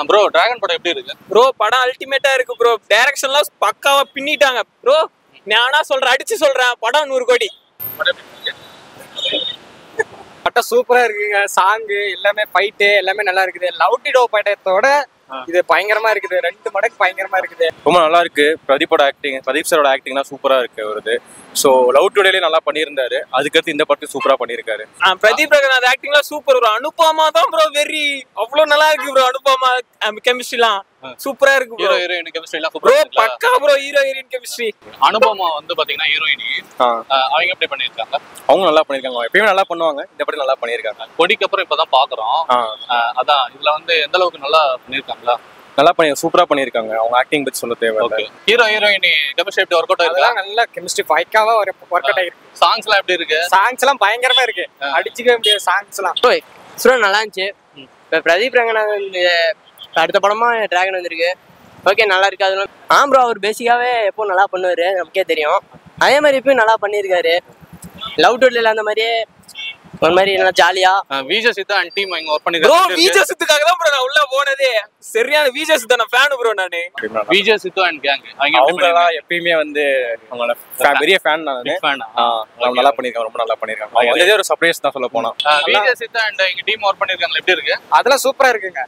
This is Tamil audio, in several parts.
ப்ரோ டிராகன் படம் எப்படி இருக்கு ப்ரோ? படம் அல்டிமேட்டா இருக்கு ப்ரோ. டைரக்ஷன்லாம் பக்காவா பின்னிட்டாங்க ப்ரோ. நானா சொல்றேன், அடிச்சு சொல்றேன், படம் 100 கோடி. படம் சூப்பரா இருக்குங்க. சாங்கு எல்லாமே, ஃபைட்டு எல்லாமே நல்லா இருக்குது. லவ் டு டோ படத்தோட இது பயங்கரமா இருக்குது. 2 மடங்கு பயங்கரமா இருக்குது. ரொம்ப நல்லா இருக்கு. பிரதீப் சாரோட ஆக்டிங்லாம் சூப்பரா இருக்கு அவரது. ஸோ லவ் டுடேலே நல்லா பண்ணியிருந்தாரு. அதுக்கடுத்து இந்த படத்தை சூப்பரா பண்ணியிருக்காரு. பிரதீப் ரங்கநாத் ஆக்டிங்லாம் சூப்பர் ப்ரோ. அனுபமா தான் ப்ரோ வெரி அவ்வளவு நல்லா இருக்கு ப்ரோ. அனுபமா கெமிஸ்ட்ரிலாம் சூப்பரா இருக்கு ப்ரோ. ஹீரோயின் கெமிஸ்ட்ரி எல்லாம் ப்ரோ சூப்பரா பக்கா bro. Hero heroine chemistry. Anupama வந்து பாத்தீங்கன்னா ஹீரோயினி அவங்க எப்படி பண்ணிருக்காங்க? அவங்க நல்லா பண்ணியிருக்காங்க. எப்பயுமே நல்லா பண்ணுவாங்க. இந்த படம் நல்லா பண்ணியிருக்காங்க. கொடிக்கு அப்புறம் இப்பதான் பாக்குறோம். அதான் இதுல வந்து எந்த அளவுக்கு நல்லா பண்ணிருக்காங்களா? நல்லா சூப்பரா பண்ணியிருக்காங்க. அவங்க ஆக்டிங் பத்தி சொல்ல தேவை. ஹீரோ ஹீரோயினி கெமிஸ்ட்ரி எப்படி ஒர்க் அவுட் ஆயிருக்கா? நல்ல கெமிஸ்ட்ரி பைக்காவா ஒர்க் அவுட் ஆயிருக்கு. சாங்ஸ் எல்லாம் எப்படி இருக்கு? சாங்ஸ் எல்லாம் பயங்கரமா இருக்கு. அடிச்சுக்கவே முடியாது சாங்ஸ் எல்லாம். ப்ரோ நல்லா இருந்துச்சு. இப்போ பிரதீப் ரங்கநாதன் அடுத்த படமா டிராகன் வந்திருக்கு. ஓகே நல்லா இருக்கு. அதெல்லாம் ப்ரோ அவர் பேசிக்காவே எப்போ நல்லா பண்ணுவாரு நமக்கே தெரியும். அதே மாதிரி இப்பயும் நல்லா பண்ணியிருக்காரு. லவ் டுடேல அந்த மாதிரியே ஒரு மாதிரி நல்லா ஜாலியா விஜய் சித்தா அண்ட் டீம் இங்க ஒர்க் ப்ரோ. பண்ணிருக்காங்க. விஜய் சித்துக்காக தான் ப்ரோ நான் உள்ள போனதே. சரியான விஜய் சித்தா நான் ஃபேன் ப்ரோ. நானு விஜய் சித்தா அண்ட் கேங் அவங்க எப்பயுமே வந்து அவங்களோட பெரிய ஃபேன். நான் அவங்க நல்லா பண்ணிருக்காங்க. ரொம்ப நல்லா பண்ணிருக்காங்க. அவங்க வந்ததே ஒரு சர்ப்ரைஸ் தான் சொல்ல போனா. விஜய் சித்தா அண்ட் இங்க டீம் ஒர்க் பண்ணிருக்காங்க. எப்படி இருக்கு? அதெல்லாம் சூப்பரா இருக்குங்க.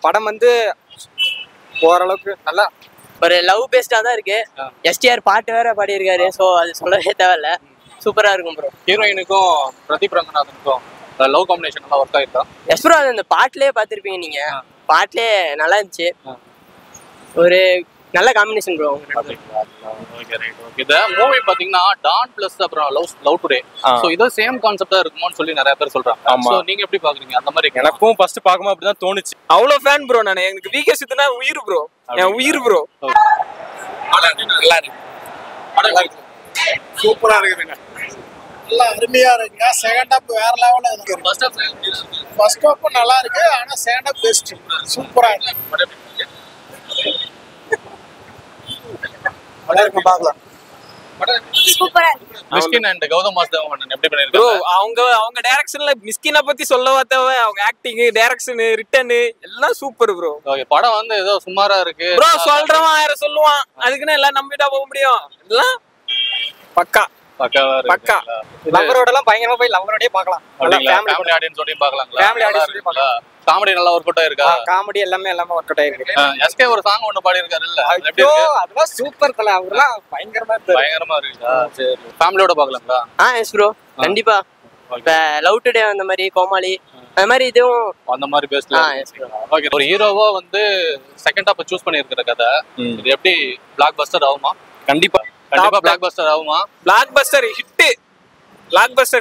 படம் வந்து ஓரளவுக்கு நல்லா ஒரு லவ் பேஸ்டா தான் இருக்கு. எஸ்டிஆர் பாட்டு வேற பாடியிருக்காரு. ஸோ அது சொல்லவே தேவையில்ல. சூப்பரா இருக்கும் ப்ரோ. ஹீரோயினுக்கும் பிரதீப் ரங்கநாதனுக்கும் லவ் காம்பினேஷன் நல்லா ஒர்க் ஆயிருக்கா? Yes bro. அது அந்த பாட்டிலே பார்த்துருப்பீங்க நீங்க. பாட்டிலே நல்லா இருந்துச்சு. ஒரு நல்ல காம்பினேஷன் ப்ரோ. இந்த மூவி பாத்தீங்கன்னா டான் பிளஸ் அப்புறம் லவ் டுடே. சோ இது சேம் கான்செப்டா இருக்குமோன்னு சொல்லி நிறைய பேர் சொல்றாங்க. சோ நீங்க எப்படி பாக்குறீங்க? அந்த மாதிரி எனக்கும் ஃபர்ஸ்ட் பாக்கும்போது அப்படிதான் தோணுச்சு. அவ்வளவு ஃபேன் ப்ரோ. நானு எனக்கு விஜய் சித்துனா உயிர் ப்ரோ. என் உயிர் ப்ரோ. நல்லா இருக்கு. சூப்பரா இருக்குதுங்க. நல்லா அருமையா இருக்குங்க. செகண்ட் ஹாப் வேற லெவல்ல இருக்கு. ஃபர்ஸ்ட் ஹாப் நல்லா இருக்கு. ஆனா செகண்ட் ஹாப் பெஸ்ட். சூப்பரா இருக்கு. நல்லா இருக்கு பார்க்கலாம். சூப்பரா இருக்கு. மிஸ்கின் அண்ட் கௌதம் வாசுதேவன் எப்படி ப்ரோ பண்ணிருக்காங்க? அவங்க டைரக்ஷன்ல மிஸ்கினை பத்தி சொல்லவா தேவை? அவங்க ஆக்டிங், டைரக்ஷன், ரிட்டன் எல்லாம் சூப்பர் ப்ரோ. ஓகே படம் வந்து ஏதோ சுமாரா இருக்கு ப்ரோ. சொல்றவன் 1000 சொல்லுவான். அதுக்குன்னு எல்லாம் நம்பிட்டா போக முடியும்? எல்லாம் பக்கா பக்காவா இருக்கு. பக்கா. லவரோட எல்லாம் பயங்கரமா போய் லவரோடயே பார்க்கலாம். ஃபேமிலி ஆடியன்ஸோடய பார்க்கலாங்களா? ஃபேமிலி ஆடியன்ஸோடய பார்க்கலாம். காமெடி நல்லா ஒர்க் அவுட் ஆயிருக்கா? காமெடி எல்லாமே ஒர்க் அவுட் ஆயிருக்கு. எஸ்கே ஒரு சாங் ஒன்னு பாடி இருக்காரு இல்ல? எப்படி இருக்கு? அதெல்லாம் சூப்பர் தல. அவர்லாம் பயங்கரமா இருக்குடா. சரி ஃபேமிலியோட பார்க்கலாங்களா? எஸ் ப்ரோ கண்டிப்பா. இப்ப லவ் டுடே அந்த மாதிரி கோமாளி அந்த மாதிரி இதுவும் அந்த மாதிரி பேஸ்ல. ஓகே ஒரு ஹீரோவா வந்து செகண்ட் ஹாப் சூஸ் பண்ணியிருக்கிற கதை இது எப்படி பிளாக் பஸ்டர் ஆகுமா? கண்டிப்பா பிளாக் பஸ்டர் ஆகுமா? Black Bastar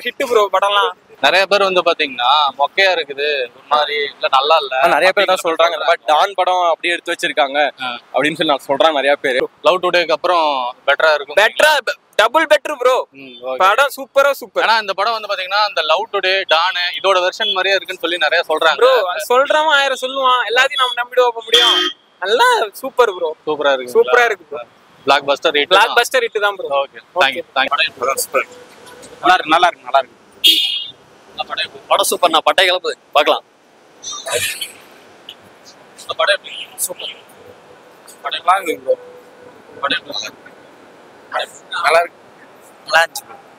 hit bro. படம்லாம் நிறைய பேர் வந்து பாத்தீங்கன்னா மொக்கையா இருக்குது ஒரு மாதிரி இல்ல நல்லா இல்ல. நிறைய பேர் தான் சொல்றாங்க. பட் டான் படம் அப்படியே எடுத்து வச்சிருக்காங்க அப்படின்னு சொல்லி நான் சொல்றேன். நிறைய பேர் லவ் டுடேக்கு அப்புறம் பெட்டரா இருக்கும். Double better bro. படம் சூப்பரா சூப்பர். ஆனா இந்த படம் வந்து பாத்தீங்கன்னா அந்த லவ் டுடே டான் இதோட வெர்ஷன் மாதிரியே இருக்குன்னு சொல்லி நிறைய சொல்றாங்க ப்ரோ. சொல்றவன் 1000 சொல்லுவான். எல்லாத்தையும் நம்ம நம்பிடுவா போக முடியும்? நல்லா சூப்பர் ப்ரோ. சூப்பரா இருக்கு. சூப்பரா இருக்கு ப்ரோ. பிளாக் பஸ்டர் ஹிட் தான் ப்ரோ. Okay thank you. நல்லா இருக்கு. படம் சூப்பர். நான் பட்டை கிளப்பு பார்க்கலாம். சூப்பர். படம் நல்லா இருக்கு ப்ரோ. நல்லா இருக்கு. நல்லா இருந்துச்சு.